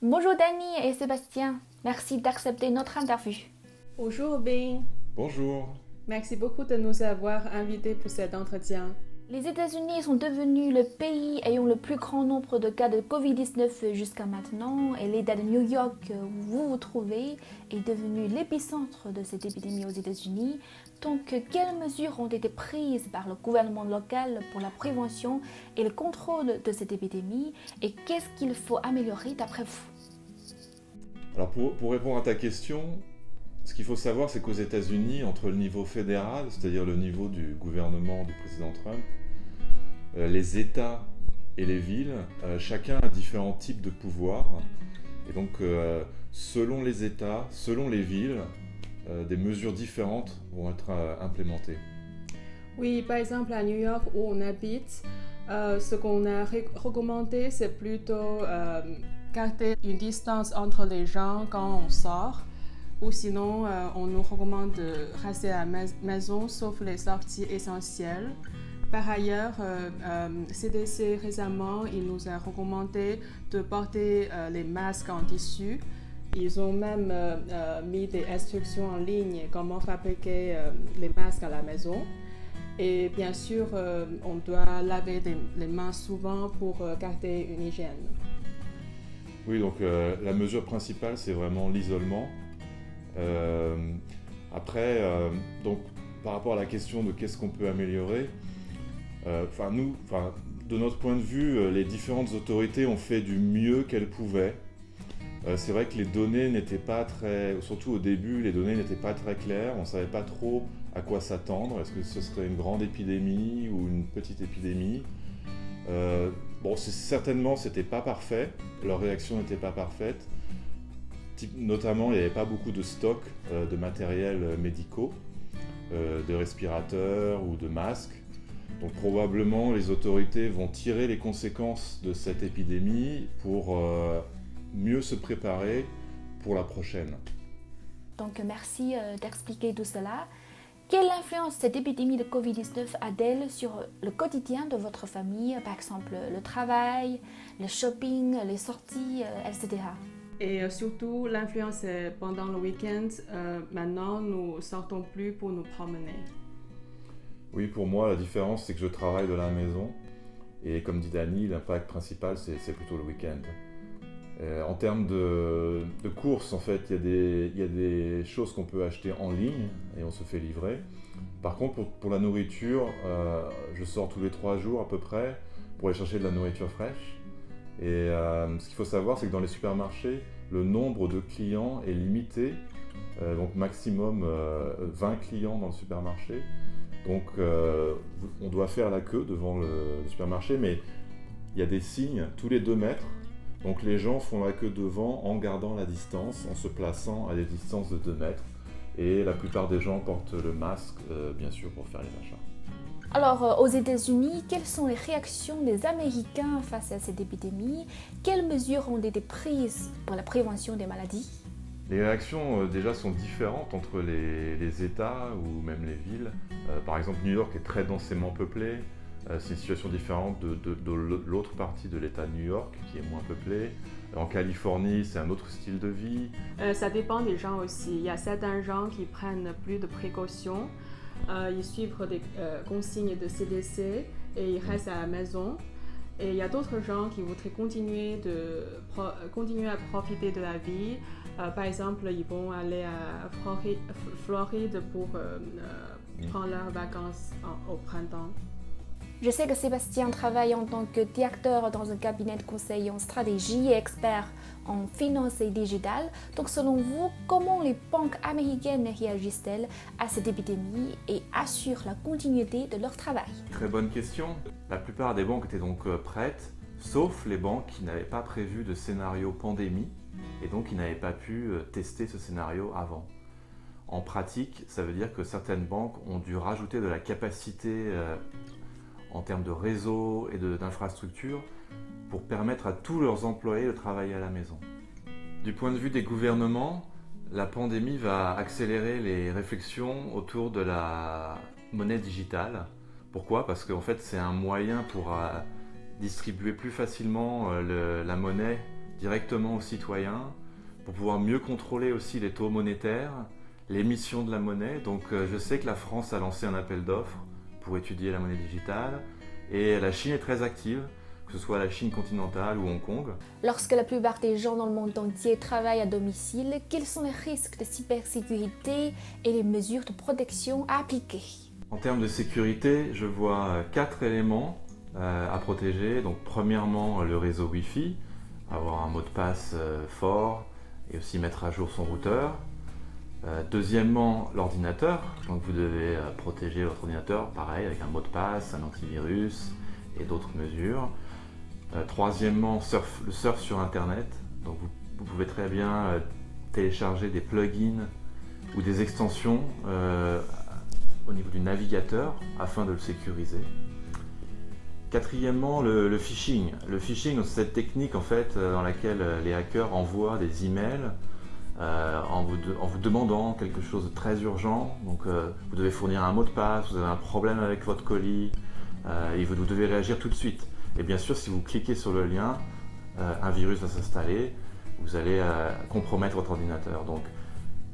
Bonjour Dany et Sébastien, merci d'accepter notre interview. Bonjour Bing, Bonjour. merci beaucoup de nous avoir invités pour cet entretien. Les États-Unis sont devenus le pays ayant le plus grand nombre de cas de Covid-19 jusqu'à maintenant et l'État de New York où vous vous trouvez est devenu l'épicentre de cette épidémie aux États-Unis. Donc, quelles mesures ont été prises par le gouvernement local pour la prévention et le contrôle de cette épidémie et qu'est-ce qu'il faut améliorer d'après vous? Alors pour répondre à ta question, ce qu'il faut savoir, c'est qu'aux États-Unis, entre le niveau fédéral, c'est-à-dire le niveau du gouvernement du président Trump, les États et les villes, chacun a différents types de pouvoirs. Et donc, selon les États, selon les villes, des mesures différentes vont être implémentées. Oui, par exemple à New York où on habite, ce qu'on a recommandé, c'est plutôt garder une distance entre les gens quand on sort. Ou sinon, on nous recommande de rester à la maison sauf les sorties essentielles. Par ailleurs, CDC récemment, il nous a recommandé de porter les masques en tissu. Ils ont même mis des instructions en ligne comment fabriquer les masques à la maison. Et bien sûr, on doit laver les mains souvent pour garder une hygiène. Oui, donc la mesure principale, c'est vraiment l'isolement. Après, donc, par rapport à la question de qu'est-ce qu'on peut améliorer, de notre point de vue, les différentes autorités ont fait du mieux qu'elles pouvaient. C'est vrai que les données n'étaient pas très, surtout au début, les données n'étaient pas très claires. On ne savait pas trop à quoi s'attendre. Est-ce que ce serait une grande épidémie ou une petite épidémie? Certainement, c'était pas parfait. Leur réaction n'était pas parfaite. Notamment, il n'y avait pas beaucoup de stock de matériel médicaux, de respirateurs ou de masques. Donc probablement, les autorités vont tirer les conséquences de cette épidémie pour mieux se préparer pour la prochaine. Donc, merci d'expliquer tout cela. Quelle influence cette épidémie de Covid-19 a-t-elle sur le quotidien de votre famille, par exemple le travail, le shopping, les sorties, etc. Et surtout, l'influence est pendant le week-end. Maintenant, nous ne sortons plus pour nous promener. Oui, pour moi, la différence, c'est que je travaille de la maison. Et comme dit Dany, l'impact principal, c'est plutôt le week-end. En termes de courses, en fait, il y a des choses qu'on peut acheter en ligne et on se fait livrer. Par contre, pour la nourriture, je sors tous les 3 jours à peu près pour aller chercher de la nourriture fraîche. Et ce qu'il faut savoir, c'est que dans les supermarchés, le nombre de clients est limité, donc maximum 20 clients dans le supermarché. Donc on doit faire la queue devant le supermarché, mais il y a des signes tous les 2 mètres. Donc les gens font la queue devant en gardant la distance, en se plaçant à des distances de 2 mètres. Et la plupart des gens portent le masque, bien sûr, pour faire les achats. Alors, aux États-Unis, quelles sont les réactions des Américains face à cette épidémie? Quelles mesures ont été prises pour la prévention des maladies? Les réactions déjà sont différentes entre les États ou même les villes. Par exemple, New York est très densément peuplé. C'est une situation différente de l'autre partie de l'État de New York qui est moins peuplé. En Californie, c'est un autre style de vie. Ça dépend des gens aussi. Il y a certains gens qui prennent plus de précautions. Ils suivent des consignes de CDC et ils restent à la maison. Et il y a d'autres gens qui voudraient continuer à profiter de la vie. Par exemple, ils vont aller à Floride pour prendre leurs vacances au printemps. Je sais que Sébastien travaille en tant que directeur dans un cabinet de conseil en stratégie et expert en finance et digital. Donc selon vous, comment les banques américaines réagissent-elles à cette épidémie et assurent la continuité de leur travail? Très bonne question. La plupart des banques étaient donc prêtes, sauf les banques qui n'avaient pas prévu de scénario pandémie et donc qui n'avaient pas pu tester ce scénario avant. En pratique, ça veut dire que certaines banques ont dû rajouter de la capacité en termes de réseau et d'infrastructure pour permettre à tous leurs employés de travailler à la maison. Du point de vue des gouvernements, la pandémie va accélérer les réflexions autour de la monnaie digitale. Pourquoi? Parce qu'en fait, c'est un moyen pour distribuer plus facilement la monnaie directement aux citoyens pour pouvoir mieux contrôler aussi les taux monétaires, l'émission de la monnaie. Donc je sais que la France a lancé un appel d'offres pour étudier la monnaie digitale et la Chine est très active, que ce soit la Chine continentale ou Hong Kong. Lorsque la plupart des gens dans le monde entier travaillent à domicile, quels sont les risques de cybersécurité et les mesures de protection à appliquer? En termes de sécurité, je vois 4 éléments à protéger. Donc premièrement, le réseau Wi-Fi, avoir un mot de passe fort et aussi mettre à jour son routeur. Deuxièmement, l'ordinateur. Donc vous devez protéger votre ordinateur, pareil, avec un mot de passe, un antivirus et d'autres mesures. Troisièmement, le surf sur Internet. Donc vous pouvez très bien télécharger des plugins ou des extensions au niveau du navigateur afin de le sécuriser. Quatrièmement, le phishing. Le phishing, c'est cette technique en fait dans laquelle les hackers envoient des emails en vous demandant quelque chose de très urgent. Donc vous devez fournir un mot de passe, vous avez un problème avec votre colis et vous devez réagir tout de suite. Et bien sûr, si vous cliquez sur le lien, un virus va s'installer, vous allez compromettre votre ordinateur. Donc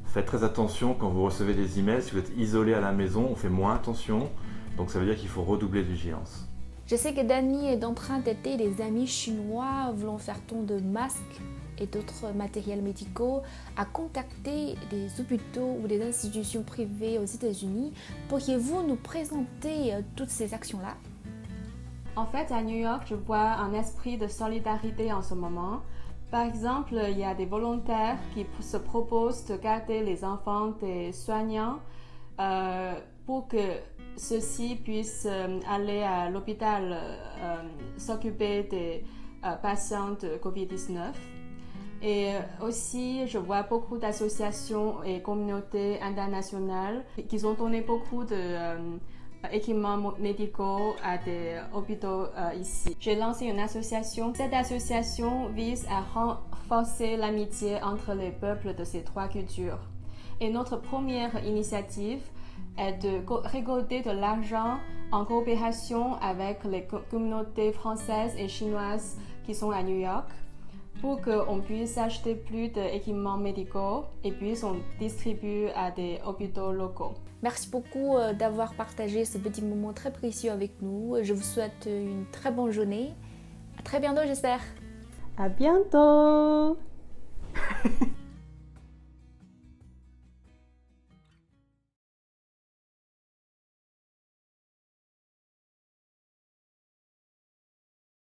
faites très attention quand vous recevez des emails. Si vous êtes isolé à la maison, on fait moins attention. Donc ça veut dire qu'il faut redoubler de vigilance. Je sais que Dany est en train d'aider des amis chinois voulant faire don de masques et d'autres matériels médicaux à contacter des hôpitaux ou des institutions privées aux États-Unis. Pourriez-vous nous présenter toutes ces actions-là? En fait, à New York, je vois un esprit de solidarité en ce moment. Par exemple, il y a des volontaires qui se proposent de garder les enfants des soignants pour que ceux-ci puissent aller à l'hôpital s'occuper des patients de COVID-19. Et aussi, je vois beaucoup d'associations et communautés internationales qui ont donné beaucoup d'équipements médicaux à des hôpitaux ici. J'ai lancé une association. Cette association vise à renforcer l'amitié entre les peuples de ces 3 cultures. Et notre première initiative est de récolter de l'argent en coopération avec les communautés françaises et chinoises qui sont à New York pour qu'on puisse acheter plus d'équipements médicaux et puis on distribue à des hôpitaux locaux. Merci beaucoup d'avoir partagé ce petit moment très précieux avec nous. Je vous souhaite une très bonne journée. À très bientôt, j'espère. À bientôt.